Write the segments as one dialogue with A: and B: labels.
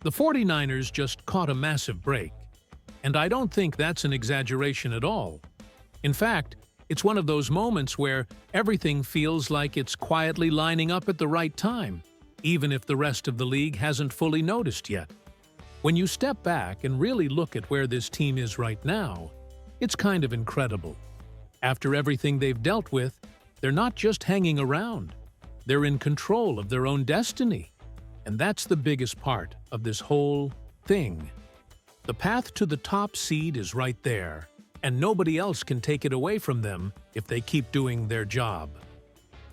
A: The 49ers just caught a massive break, and I don't think that's an exaggeration at all. In fact, it's one of those moments where everything feels like it's quietly lining up at the right time, even if the rest of the league hasn't fully noticed yet. When you step back and really look at where this team is right now, it's kind of incredible. After everything they've dealt with, they're not just hanging around. They're in control of their own destiny. And that's the biggest part of this whole thing. The path to the top seed is right there, and nobody else can take it away from them if they keep doing their job.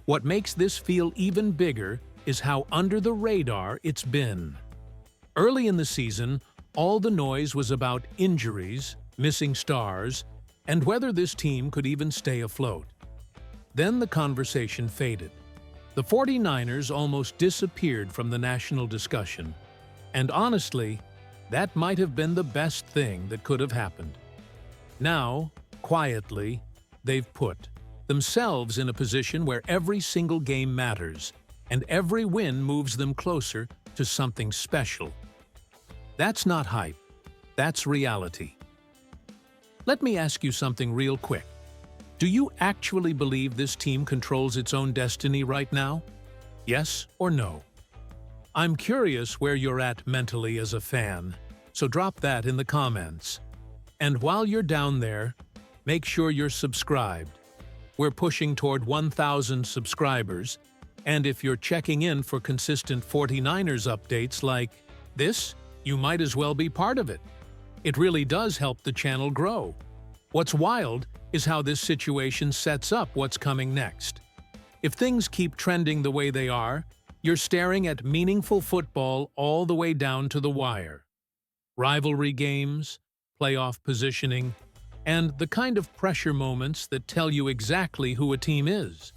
A: What makes this feel even bigger is how under the radar it's been. Early in the season, all the noise was about injuries, missing stars, and whether this team could even stay afloat. Then the conversation faded. The 49ers almost disappeared from the national discussion, and honestly, that might have been the best thing that could have happened. Now, quietly, they've put themselves in a position where every single game matters, and every win moves them closer to something special. That's not hype, that's reality. Let me ask you something real quick. Do you actually believe this team controls its own destiny right now? Yes or no? I'm curious where you're at mentally as a fan, so drop that in the comments. And while you're down there, make sure you're subscribed. We're pushing toward 1,000 subscribers, and if you're checking in for consistent 49ers updates like this, you might as well be part of it. It really does help the channel grow. What's wild is how this situation sets up what's coming next. If things keep trending the way they are, you're staring at meaningful football all the way down to the wire. Rivalry games, playoff positioning, and the kind of pressure moments that tell you exactly who a team is.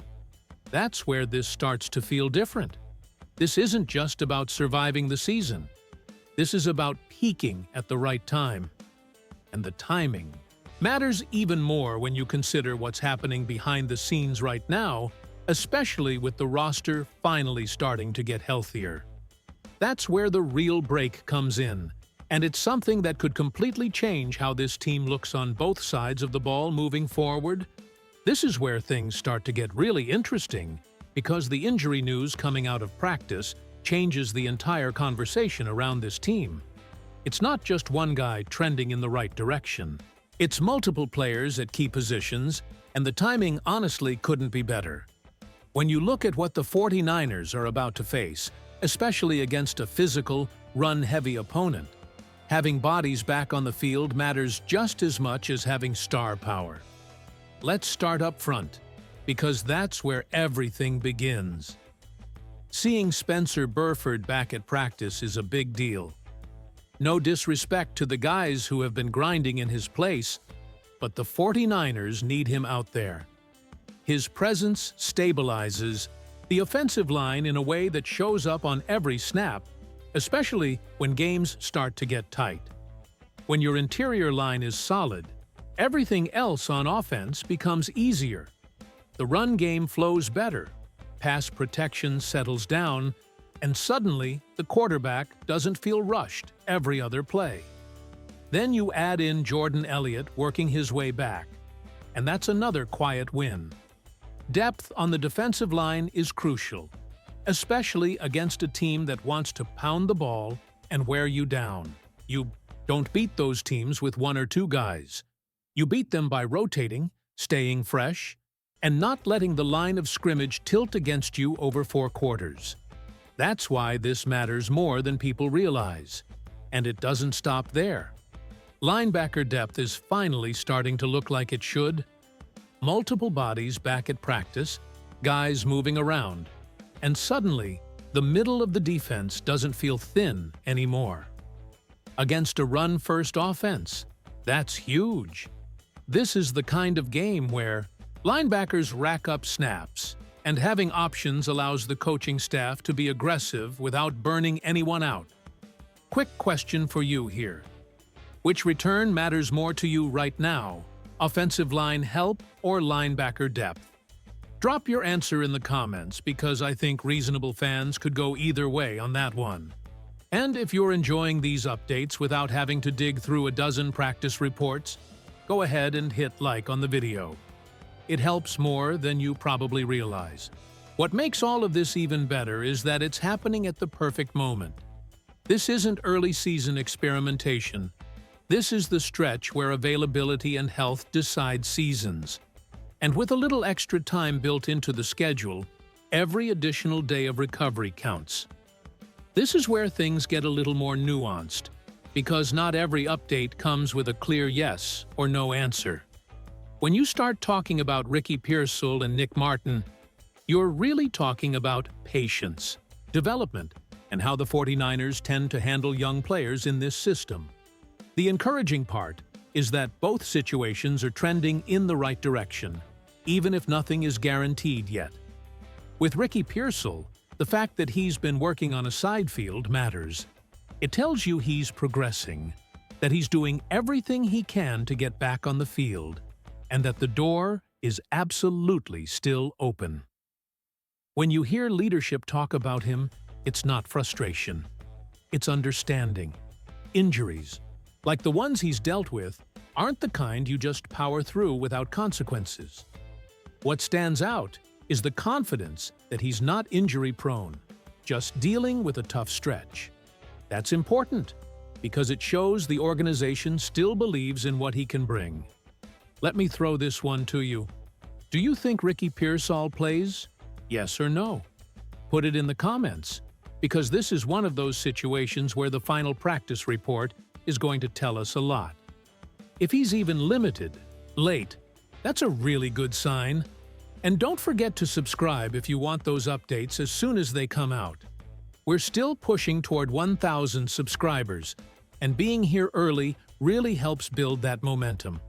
A: That's where this starts to feel different. This isn't just about surviving the season. This is about peaking at the right time. And the timing matters even more when you consider what's happening behind the scenes right now, especially with the roster finally starting to get healthier. That's where the real break comes in, and it's something that could completely change how this team looks on both sides of the ball moving forward. This is where things start to get really interesting, because the injury news coming out of practice changes the entire conversation around this team. It's not just one guy trending in the right direction. It's multiple players at key positions, and the timing honestly couldn't be better. When you look at what the 49ers are about to face, especially against a physical, run-heavy opponent, having bodies back on the field matters just as much as having star power. Let's start up front, because that's where everything begins. Seeing Spencer Burford back at practice is a big deal. No disrespect to the guys who have been grinding in his place, but the 49ers need him out there. His presence stabilizes the offensive line in a way that shows up on every snap, especially when games start to get tight. When your interior line is solid, everything else on offense becomes easier. The run game flows better, pass protection settles down, and suddenly the quarterback doesn't feel rushed every other play. Then you add in Jordan Elliott working his way back, and that's another quiet win. Depth on the defensive line is crucial, especially against a team that wants to pound the ball and wear you down. You don't beat those teams with one or two guys. You beat them by rotating, staying fresh, and not letting the line of scrimmage tilt against you over 4 quarters. That's why this matters more than people realize. And it doesn't stop there. Linebacker depth is finally starting to look like it should. Multiple bodies back at practice, guys moving around, and suddenly, the middle of the defense doesn't feel thin anymore. Against a run-first offense, that's huge. This is the kind of game where linebackers rack up snaps, and having options allows the coaching staff to be aggressive without burning anyone out. Quick question for you here. Which return matters more to you right now? Offensive line help or linebacker depth? Drop your answer in the comments because I think reasonable fans could go either way on that one. And if you're enjoying these updates without having to dig through a dozen practice reports, go ahead and hit like on the video. It helps more than you probably realize. What makes all of this even better is that it's happening at the perfect moment. This isn't early season experimentation. This is the stretch where availability and health decide seasons. And with a little extra time built into the schedule, every additional day of recovery counts. This is where things get a little more nuanced, because not every update comes with a clear yes or no answer. When you start talking about Ricky Pearsall and Nick Martin, you're really talking about patience, development, and how the 49ers tend to handle young players in this system. The encouraging part is that both situations are trending in the right direction, even if nothing is guaranteed yet. With Ricky Pearsall, the fact that he's been working on a side field matters. It tells you he's progressing, that he's doing everything he can to get back on the field, and that the door is absolutely still open. When you hear leadership talk about him, it's not frustration. It's understanding. Injuries, like the ones he's dealt with, aren't the kind you just power through without consequences. What stands out is the confidence that he's not injury-prone, just dealing with a tough stretch. That's important, because it shows the organization still believes in what he can bring. Let me throw this one to you. Do you think Ricky Pearsall plays? Yes or no? Put it in the comments, because this is one of those situations where the final practice report is going to tell us a lot. If he's even limited, late, that's a really good sign. And don't forget to subscribe if you want those updates as soon as they come out. We're still pushing toward 1,000 subscribers, and being here early really helps build that momentum.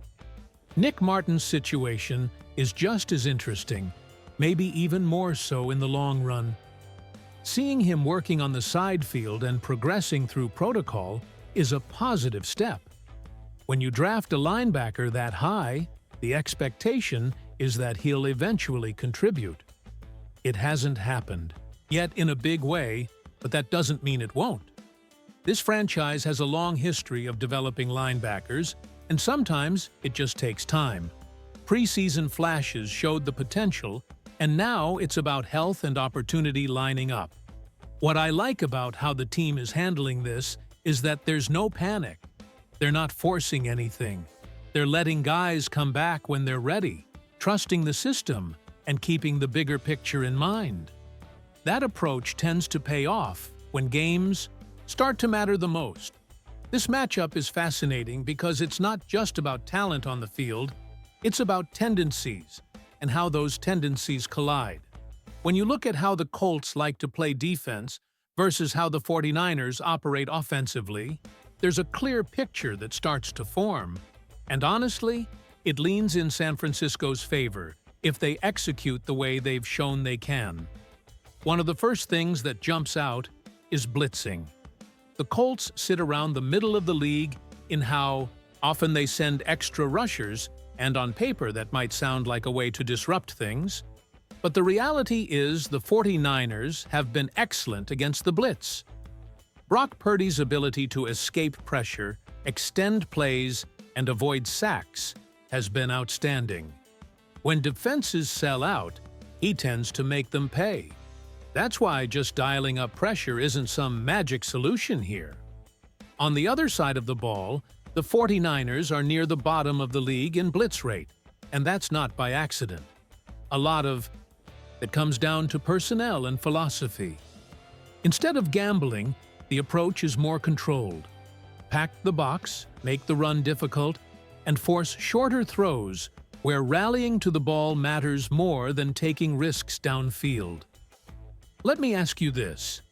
A: Nick Martin's situation is just as interesting, maybe even more so in the long run. Seeing him working on the side field and progressing through protocol is a positive step. When you draft a linebacker that high, the expectation is that he'll eventually contribute. It hasn't happened, yet in a big way, but that doesn't mean it won't. This franchise has a long history of developing linebackers, and sometimes it just takes time. Preseason flashes showed the potential, and now it's about health and opportunity lining up. What I like about how the team is handling this is that there's no panic. They're not forcing anything. They're letting guys come back when they're ready, trusting the system and keeping the bigger picture in mind. That approach tends to pay off when games start to matter the most. This matchup is fascinating because it's not just about talent on the field, it's about tendencies and how those tendencies collide. When you look at how the Colts like to play defense versus how the 49ers operate offensively, there's a clear picture that starts to form. And honestly, it leans in San Francisco's favor if they execute the way they've shown they can. One of the first things that jumps out is blitzing. The Colts sit around the middle of the league in how often they send extra rushers, and on paper that might sound like a way to disrupt things. But the reality is the 49ers have been excellent against the blitz. Brock Purdy's ability to escape pressure, extend plays, and avoid sacks has been outstanding. When defenses sell out, he tends to make them pay. That's why just dialing up pressure isn't some magic solution here. On the other side of the ball, the 49ers are near the bottom of the league in blitz rate, and that's not by accident. A lot of it comes down to personnel and philosophy. Instead of gambling, the approach is more controlled. Pack the box, make the run difficult, and force shorter throws where rallying to the ball matters more than taking risks downfield. Let me ask you this.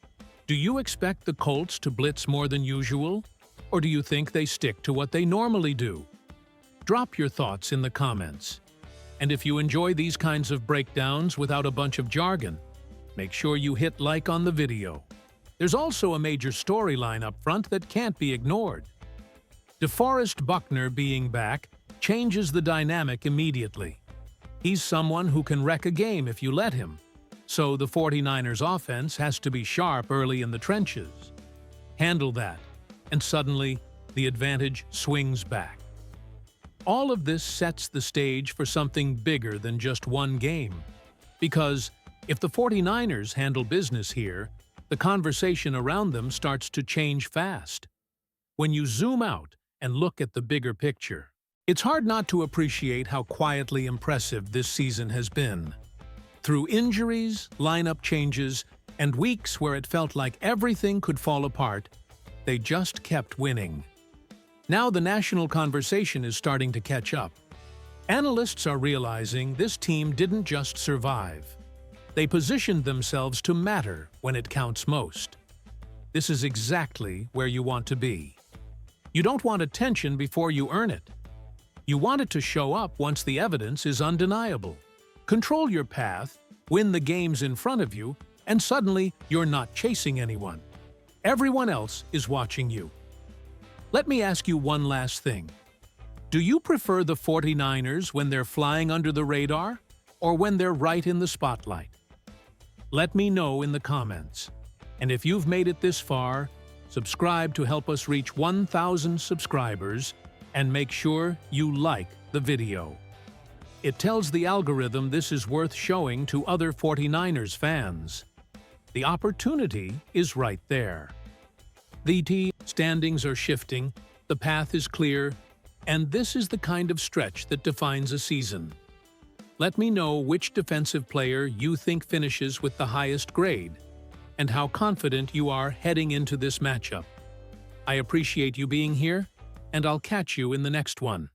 A: Do you expect the Colts to blitz more than usual, or do you think they stick to what they normally do? Drop your thoughts in the comments. And if you enjoy these kinds of breakdowns without a bunch of jargon, make sure you hit like on the video. There's also a major storyline up front that can't be ignored. DeForest Buckner being back changes the dynamic immediately. He's someone who can wreck a game if you let him, so the 49ers offense has to be sharp early in the trenches. handle that, and suddenly the advantage swings back. All of this sets the stage for something bigger than just one game. Because if the 49ers handle business here, the conversation around them starts to change fast. When you zoom out and look at the bigger picture, it's hard not to appreciate how quietly impressive this season has been. Through injuries, lineup changes, and weeks where it felt like everything could fall apart, they just kept winning. Now the national conversation is starting to catch up. Analysts are realizing this team didn't just survive. They positioned themselves to matter when it counts most. This is exactly where you want to be. You don't want attention before you earn it. You want it to show up once the evidence is undeniable. Control your path, win the games in front of you, and suddenly you're not chasing anyone. Everyone else is watching you. Let me ask you one last thing. Do you prefer the 49ers when they're flying under the radar, or when they're right in the spotlight? Let me know in the comments. And if you've made it this far, subscribe to help us reach 1,000 subscribers, and make sure you like the video. It tells the algorithm this is worth showing to other 49ers fans. The opportunity is right there. The team standings are shifting, the path is clear, and this is the kind of stretch that defines a season. Let me know which defensive player you think finishes with the highest grade, and how confident you are heading into this matchup. I appreciate you being here, and I'll catch you in the next one.